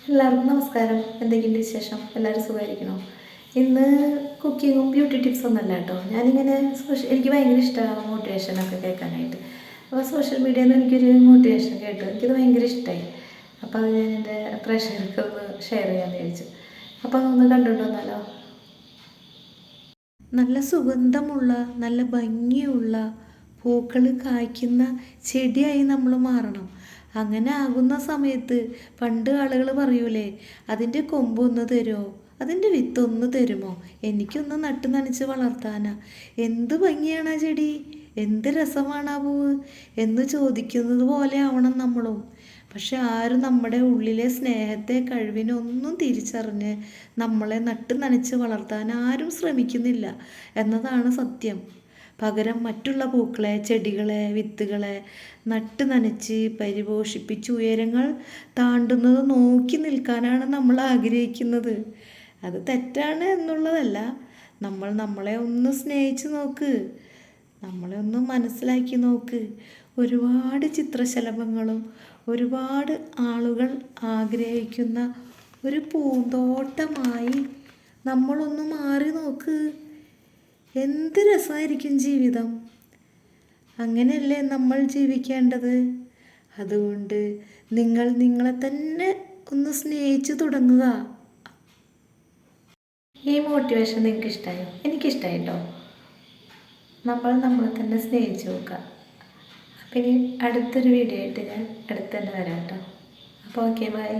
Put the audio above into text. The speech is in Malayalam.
എല്ലാവർക്കും നമസ്കാരം. എന്തൊക്കെയുണ്ട് വിശേഷം? എല്ലാവരും സുഖമായിരിക്കണോ? ഇന്ന് കുക്കിങ്ങും ബ്യൂട്ടി ടിപ്സ് ഒന്നല്ല കേട്ടോ. ഞാനിങ്ങനെ എനിക്ക് ഭയങ്കര ഇഷ്ടമാണ് മോട്ടിവേഷനൊക്കെ കേൾക്കാനായിട്ട്. അപ്പോൾ സോഷ്യൽ മീഡിയയിൽ നിന്ന് എനിക്കൊരു മോട്ടിവേഷൻ കേട്ടു, എനിക്കത് ഭയങ്കര ഇഷ്ടമായി. അപ്പോൾ അത് ഞാൻ എൻ്റെ പ്രേക്ഷകർക്ക് ഒന്ന് ഷെയർ ചെയ്യാമെന്ന് വിചാരിച്ചു. അപ്പോൾ അതൊന്ന് കണ്ടുകൊണ്ട് വന്നാലോ? നല്ല സുഗന്ധമുള്ള, നല്ല ഭംഗിയുള്ള പൂക്കൾ കായ്ക്കുന്ന ചെടിയായി നമ്മൾ മാറണം. അങ്ങനെ ആകുന്ന സമയത്ത് പണ്ട് ആളുകൾ പറയൂലേ, അതിൻ്റെ കൊമ്പൊന്ന് തരുമോ, അതിൻ്റെ വിത്തൊന്ന് തരുമോ, എനിക്കൊന്ന് നട്ട് നനച്ച് വളർത്താനാ, എന്ത് ഭംഗിയാണ് ആ ചെടി, എന്ത് രസമാണ് ആ പൂവ് എന്ന് ചോദിക്കുന്നത് പോലെ ആവണം നമ്മളും. പക്ഷെ ആരും നമ്മുടെ ഉള്ളിലെ സ്നേഹത്തെ കഴിവിനെ ഒന്നും തിരിച്ചറിഞ്ഞ് നമ്മളെ നട്ട് നനച്ച് വളർത്താൻ ആരും ശ്രമിക്കുന്നില്ല എന്നതാണ് സത്യം. പകരം മറ്റുള്ള പൂക്കളെ, ചെടികളെ, വിത്തുകളെ നട്ട് നനച്ച് പരിപോഷിപ്പിച്ച് ഉയരങ്ങൾ താണ്ടുന്നത് നോക്കി നിൽക്കാനാണ് നമ്മൾ ആഗ്രഹിക്കുന്നത്. അത് തെറ്റാണ് എന്നുള്ളതല്ല. നമ്മൾ നമ്മളെ ഒന്ന് സ്നേഹിച്ച് നോക്ക്, നമ്മളെ ഒന്ന് മനസ്സിലാക്കി നോക്ക്. ഒരുപാട് ചിത്രശലഭങ്ങളും ഒരുപാട് ആളുകൾ ആഗ്രഹിക്കുന്ന ഒരു പൂന്തോട്ടമായി നമ്മളൊന്ന് മാറി നോക്ക്. എന്ത് രസമായിരിക്കും ജീവിതം. അങ്ങനെയല്ലേ നമ്മൾ ജീവിക്കേണ്ടത്. അതുകൊണ്ട് നിങ്ങൾ നിങ്ങളെ തന്നെ ഒന്ന് സ്നേഹിച്ച് തുടങ്ങുക. ഈ മോട്ടിവേഷൻ നിങ്ങൾക്ക് ഇഷ്ടമായോ? എനിക്കിഷ്ടമായി കേട്ടോ. നമ്മൾ നമ്മളെ തന്നെ സ്നേഹിച്ച് നോക്കുക. അപ്പം ഇനി അടുത്തൊരു വീഡിയോ ആയിട്ട് ഞാൻ അടുത്ത് തന്നെ വരാം കേട്ടോ. അപ്പോൾ ഓക്കെ, ബൈ.